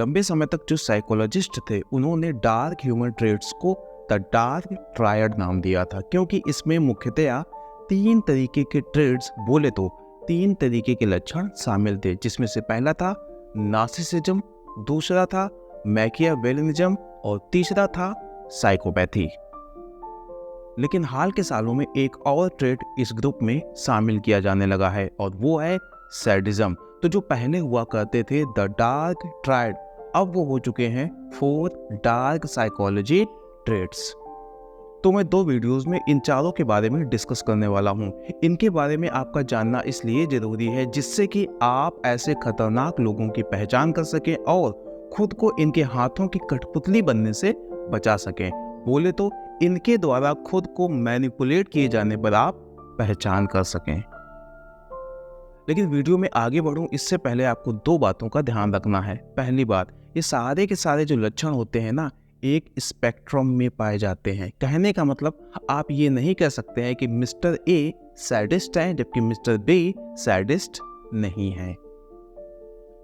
लंबे समय तक जो साइकोलॉजिस्ट थे उन्होंने डार्क ह्यूमन ट्रेड्स को द डार्क ट्रायड नाम दिया था, क्योंकि इसमें मुख्यतया 3 तरीके के ट्रेड्स, बोले तो 3 तरीके के लक्षण शामिल थे, जिसमें से पहला था नार्सिसिज्म, दूसरा था मैकियावेलिज्म और तीसरा था साइकोपैथी। लेकिन हाल के सालों में एक और ट्रेड इस ग्रुप में शामिल किया जाने लगा है और वो है सैडिज्म। तो जो पहले हुआ करते थे द डार्क ट्रायड, अब वो हो चुके हैं 4 डार्क साइकोलॉजी ट्रेड्स। तो मैं 2 वीडियोस में इन चारों के बारे में डिस्कस करने वाला हूँ। इनके बारे में आपका जानना इसलिए जरूरी है जिससे कि आप ऐसे खतरनाक लोगों की पहचान कर सकें और खुद को इनके हाथों की कठपुतली बनने से बचा सकें। बोले तो इनके द्वारा खुद को मैनिपुलेट किए जाने पर आप पहचान कर सकें। लेकिन वीडियो में आगे बढ़ूं इससे पहले आपको 2 बातों का ध्यान रखना है। पहली बात, ये सारे के सारे जो लक्षण होते हैं ना, एक स्पेक्ट्रम में पाए जाते हैं। कहने का मतलब आप ये नहीं कह सकते हैं कि मिस्टर ए सैडिस्ट है जबकि मिस्टर बी सैडिस्ट नहीं है।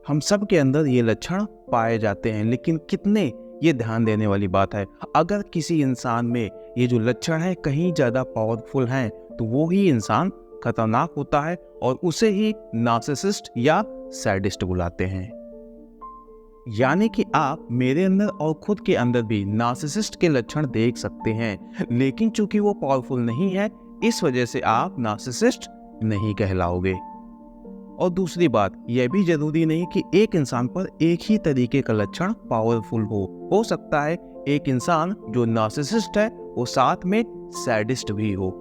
हम सब के अंदर ये लक्षण पाए जाते हैं, लेकिन कितने, ये ध्यान देने वाली बात है। अगर किसी इंसान में ये जो लक्षण है कहीं ज़्यादा पावरफुल हैं तो वो ही इंसान खतरनाक होता है और उसे ही नार्सिसिस्ट या सैडिस्ट बुलाते हैं। यानी कि आप मेरे अंदर और खुद के अंदर भी नार्सिसिस्ट के लक्षण देख सकते हैं, लेकिन चूंकि वो पावरफुल नहीं है इस वजह से आप नार्सिसिस्ट नहीं कहलाओगे। और दूसरी बात, यह भी जरूरी नहीं कि एक इंसान पर एक ही तरीके का लक्षण पावरफुल हो सकता है एक इंसान जो नार्सिसिस्ट है वो साथ में सैडिस्ट भी हो।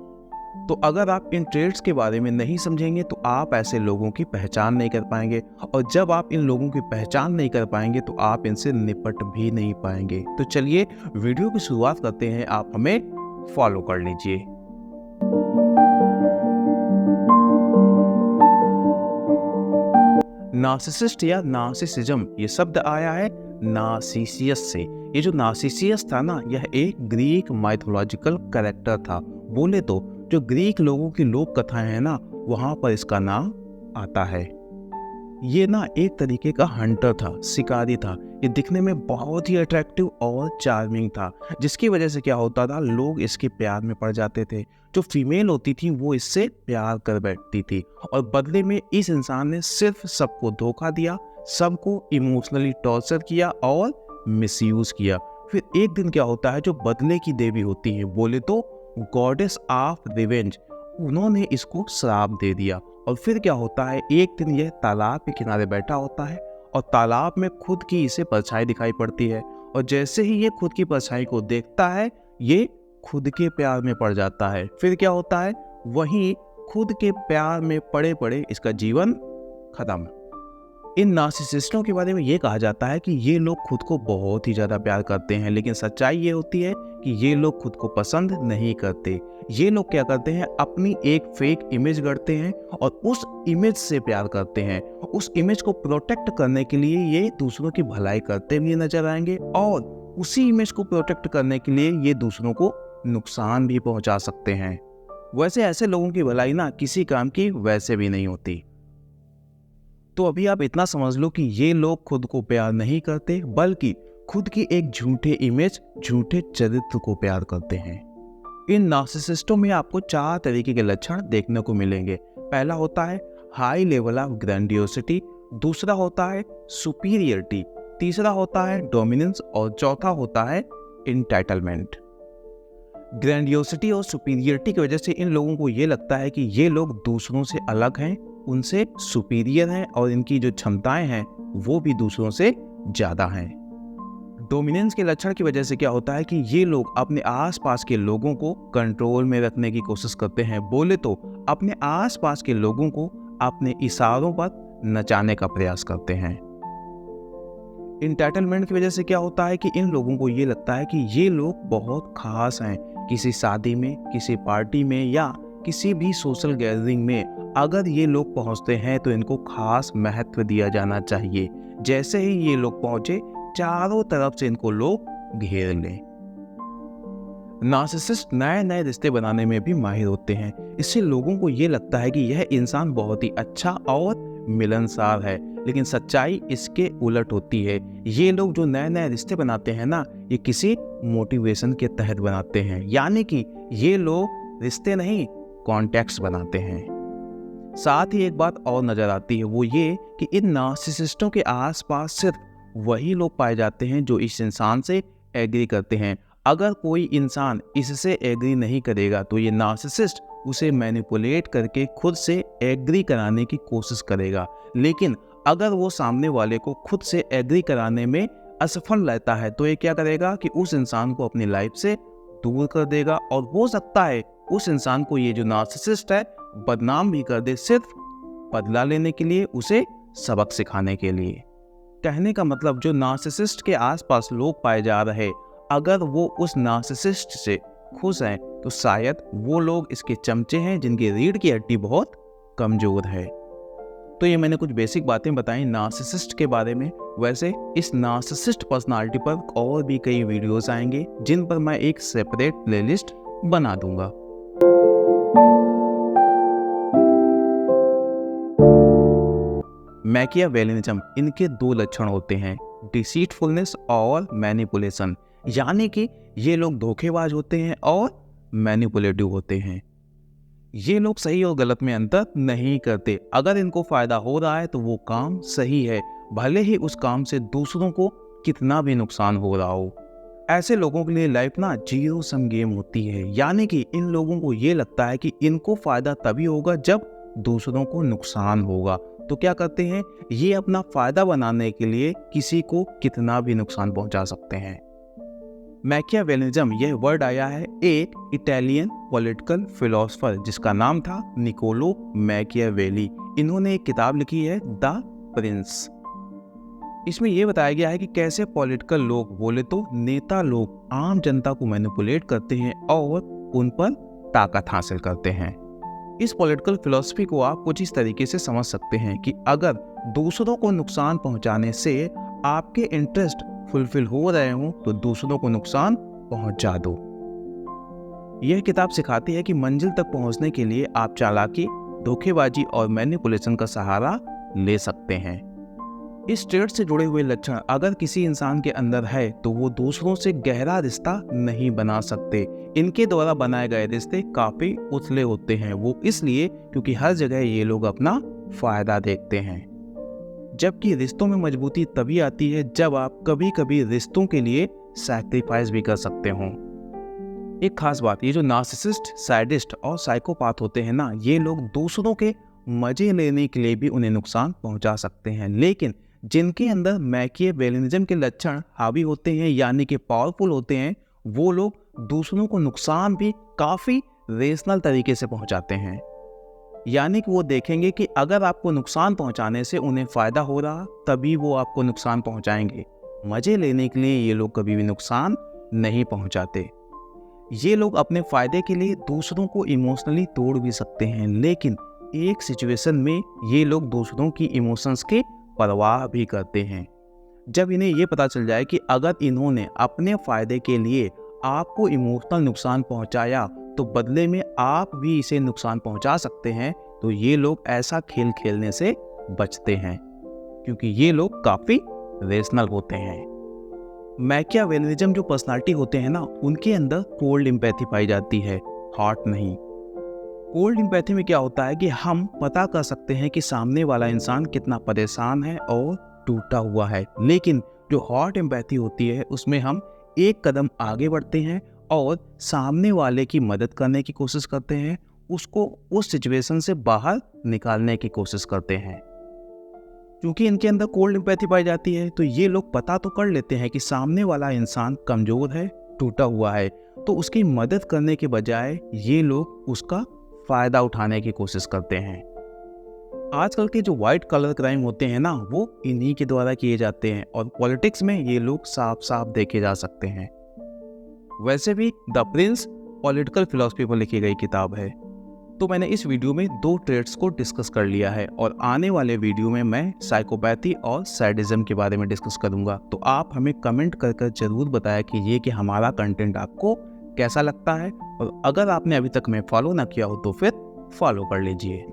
तो अगर आप इन ट्रेड्स के बारे में नहीं समझेंगे तो आप ऐसे लोगों की पहचान नहीं कर पाएंगे, और जब आप इन लोगों की पहचान नहीं कर पाएंगे तो आप इनसे निपट भी नहीं पाएंगे। तो चलिए वीडियो की शुरुआत करते हैं, आप हमें फॉलो कर लीजिए। नार्सिसिस्ट या नार्सिसिज्म, ये शब्द आया है नार्सिसियस से। ये जो नार्सिसियस था ना, यह एक ग्रीक माइथोलॉजिकल कैरेक्टर था। बोले तो जो ग्रीक लोगों की लोक कथाएं हैं ना, वहां पर इसका नाम आता है। ये ना एक तरीके का हंटर था, शिकारी था। ये दिखने में बहुत ही अट्रैक्टिव और चार्मिंग था, जिसकी वजह से क्या होता था, लोग इसके प्यार में पड़ जाते थे। जो फीमेल होती थी वो इससे प्यार कर बैठती थी और बदले में इस इंसान ने सिर्फ सबको धोखा दिया, सबको इमोशनली टॉर्चर किया और मिसयूज किया। फिर एक दिन क्या होता है, जो बदले की देवी होती है, बोले तो गॉडेस ऑफ रिवेंज, उन्होंने इसको श्राप दे दिया। और फिर क्या होता है, एक दिन यह तालाब के किनारे बैठा होता है और तालाब में खुद की इसे परछाई दिखाई पड़ती है, और जैसे ही ये खुद की परछाई को देखता है ये खुद के प्यार में पड़ जाता है। फिर क्या होता है, वहीं खुद के प्यार में पड़े पड़े इसका जीवन खत्म। इन नार्सिसिस्टों के बारे में ये कहा जाता है कि ये लोग खुद को बहुत ही ज़्यादा प्यार करते हैं, लेकिन सच्चाई ये होती है कि ये लोग खुद को पसंद नहीं करते। ये लोग क्या करते हैं, अपनी एक फेक इमेज गढ़ते हैं और उस इमेज से प्यार करते हैं। उस इमेज को प्रोटेक्ट करने के लिए ये दूसरों की भलाई करते भी नजर आएंगे और उसी इमेज को प्रोटेक्ट करने के लिए ये दूसरों को नुकसान भी पहुंचा सकते हैं। वैसे ऐसे लोगों की भलाई ना किसी काम की वैसे भी नहीं होती। तो अभी आप इतना समझ लो कि ये लोग खुद को प्यार नहीं करते, बल्कि खुद की एक झूठे इमेज, झूठे चरित्र को प्यार करते हैं। इन नार्सिसिस्टों में आपको 4 तरीके के लक्षण देखने को मिलेंगे। पहला होता है हाई लेवल ऑफ ग्रैंडियोसिटी, दूसरा होता है सुपीरियरिटी, तीसरा होता है डोमिनेंस और चौथा होता है इंटाइटलमेंट। ग्रैंडियोसिटी और सुपीरियरिटी की वजह से इन लोगों को ये लगता है कि ये लोग दूसरों से अलग हैं, उनसे सुपीरियर हैं और इनकी जो क्षमताएं हैं वो भी दूसरों से ज़्यादा हैं। डोमिनेंस के लक्षण की वजह से क्या होता है कि ये लोग अपने आसपास के लोगों को कंट्रोल में रखने की कोशिश करते हैं। बोले तो अपने आसपास के लोगों को अपने इशारों पर नचाने का प्रयास करते हैं। इंटाइटलमेंट की वजह से क्या होता है कि इन लोगों को ये लगता है कि ये लोग बहुत खास हैं। किसी शादी में, किसी पार्टी में या किसी भी सोशल गैदरिंग में अगर ये लोग पहुंचते हैं तो इनको खास महत्व दिया जाना चाहिए। जैसे ही ये लोग पहुंचे चारों तरफ से इनको लोग घेर लें। नार्सिसिस्ट नए नए रिश्ते बनाने में भी माहिर होते हैं। इससे लोगों को ये लगता है कि यह इंसान बहुत ही अच्छा और मिलनसार है, लेकिन सच्चाई इसके उलट होती है। ये लोग जो नए नए रिश्ते बनाते हैं ना, ये किसी मोटिवेशन के तहत बनाते हैं, यानी कि ये लोग रिश्ते नहीं कॉन्टैक्ट्स बनाते हैं। साथ ही एक बात और नजर आती है, वो ये कि इन नार्सिसिस्टों के आसपास सिर्फ वही लोग पाए जाते हैं जो इस इंसान से एग्री करते हैं। अगर कोई इंसान इससे एग्री नहीं करेगा तो ये नार्सिसिस्ट उसे मैनिपुलेट करके खुद से एग्री कराने की कोशिश करेगा। लेकिन अगर वो सामने वाले को खुद से एग्री कराने में असफल रहता है तो ये क्या करेगा कि उस इंसान को अपनी लाइफ से दूर कर देगा, और हो सकता है उस इंसान को ये जो नार्सिसिस्ट है बदनाम भी कर दे, सिर्फ बदला लेने के लिए, उसे सबक सिखाने के लिए। कहने का मतलब, जो नार्सिसिस्ट के आसपास लोग पाए जा रहे, अगर वो उस नार्सिसिस्ट से खुश हैं तो शायद वो लोग इसके चमचे हैं जिनकी रीढ़ की हड्डी बहुत कमजोर है। तो ये मैंने कुछ बेसिक बातें बताई नार्सिसिस्ट के बारे में। वैसे इस नार्सिसिस्ट पर्सनालिटी पर और भी कई वीडियोस आएंगे जिन पर मैं एक सेपरेट प्लेलिस्ट बना दूंगा। मैकियावेलिज्म, इनके दो लक्षण होते हैं, डिसीटफुलनेस और मैनिपुलेशन, यानी कि ये लोग धोखेबाज होते हैं और मैनिपुलेटिव होते हैं। ये लोग सही और गलत में अंतर नहीं करते। अगर इनको फायदा हो रहा है तो वो काम सही है, भले ही उस काम से दूसरों को कितना भी नुकसान हो रहा हो। ऐसे लोगों के लिए लाइफ ना जीरो सम गेम होती है, यानी कि इन लोगों को ये लगता है कि इनको फायदा तभी होगा जब दूसरों को नुकसान होगा। तो क्या करते हैं, ये अपना फायदा बनाने के लिए किसी को कितना भी नुकसान पहुंचा सकते हैं। मैकियावेलिज्म, यह वर्ड आया है एक इटालियन पॉलिटिकल फिलोसोफर जिसका नाम था निकोलो मैकियावेली। इन्होंने एक किताब लिखी है द प्रिंस। इसमें यह बताया गया है कि कैसे पॉलिटिकल लोग, बोले तो नेता लोग, आम जनता को मैनिपुलेट करते हैं और उन पर ताकत हासिल करते हैं। इस पॉलिटिकल फिलॉसफी को आप कुछ इस तरीके से समझ सकते हैं कि अगर दूसरों को नुकसान पहुंचाने से आपके इंटरेस्ट फुलफिल हो रहे हों तो दूसरों को नुकसान पहुंचा दो। यह किताब सिखाती है कि मंजिल तक पहुंचने के लिए आप चालाकी, धोखेबाजी और मैनिपुलेशन का सहारा ले सकते हैं। इस ट्रेड से जुड़े हुए लक्षण अगर किसी इंसान के अंदर है तो वो दूसरों से गहरा रिश्ता नहीं बना सकते। इनके द्वारा बनाए गए रिश्ते काफी उथले होते हैं, वो इसलिए क्योंकि हर जगह ये लोग अपना फायदा देखते हैं। जबकि रिश्तों में मजबूती तभी आती है जब आप कभी कभी रिश्तों के लिए सैक्रिफाइस भी कर सकते हो। एक खास बात, ये जो नार्सिसिस्ट, सैडिस्ट और साइकोपाथ होते हैं ना, ये लोग दूसरों के मजे लेने के लिए भी उन्हें नुकसान पहुंचा सकते हैं। लेकिन जिनके अंदर मैकियावेलिज्म के लक्षण हावी होते हैं, यानी कि पावरफुल होते हैं, वो लोग दूसरों को नुकसान भी काफी रेशनल तरीके से पहुंचाते हैं। यानी कि वो देखेंगे कि अगर आपको नुकसान पहुंचाने से उन्हें फायदा हो रहा तभी वो आपको नुकसान पहुंचाएंगे। मजे लेने के लिए ये लोग कभी भी नुकसान नहीं पहुंचाते। ये लोग अपने फायदे के लिए दूसरों को इमोशनली तोड़ भी सकते हैं, लेकिन एक सिचुएशन में ये लोग दूसरों की इमोशंस की परवाह भी करते हैं। जब इन्हें ये पता चल जाए कि अगर इन्होंने अपने फायदे के लिए आपको इमोशनल नुकसान पहुंचाया तो बदले में आप भी इसे नुकसान पहुंचा सकते हैं, तो ये लोग ऐसा खेल खेलने से बचते हैं क्योंकि ये लोग काफी रेशनल होते हैं। मैकियावेलिज्म जो पर्सनालिटी होते हैं ना, उनके अंदर कोल्ड एम्पैथी पाई जाती है, हॉट नहीं। कोल्ड एम्पैथी में क्या होता है कि हम पता कर सकते हैं कि सामने वाला इंसान कितना परेशान है और टूटा हुआ है, लेकिन जो हॉट एम्पैथी होती है उसमें हम एक कदम आगे बढ़ते हैं और सामने वाले की मदद करने की कोशिश करते हैं, उसको उस सिचुएशन से बाहर निकालने की कोशिश करते हैं। क्योंकि इनके अंदर कोल्ड एम्पैथी पाई जाती है तो ये लोग पता तो कर लेते हैं कि सामने वाला इंसान कमजोर है, टूटा हुआ है, तो उसकी मदद करने के बजाय ये लोग उसका फायदा उठाने की कोशिश करते हैं। आजकल के जो व्हाइट कलर क्राइम होते हैं ना, वो इन्हीं के द्वारा किए जाते हैं और पॉलिटिक्स में ये लोग साफ साफ देखे जा सकते हैं। वैसे भी द प्रिंस पॉलिटिकल फिलॉसफी पर लिखी गई किताब है। तो मैंने इस वीडियो में 2 ट्रेड्स को डिस्कस कर लिया है और आने वाले वीडियो में मैं साइकोपैथी और सैडिज्म के बारे में डिस्कस करूंगा। तो आप हमें कमेंट कर जरूर बताएं कि ये कि हमारा कंटेंट आपको कैसा लगता है, और अगर आपने अभी तक हमें फॉलो ना किया हो तो फिर फॉलो कर लीजिए।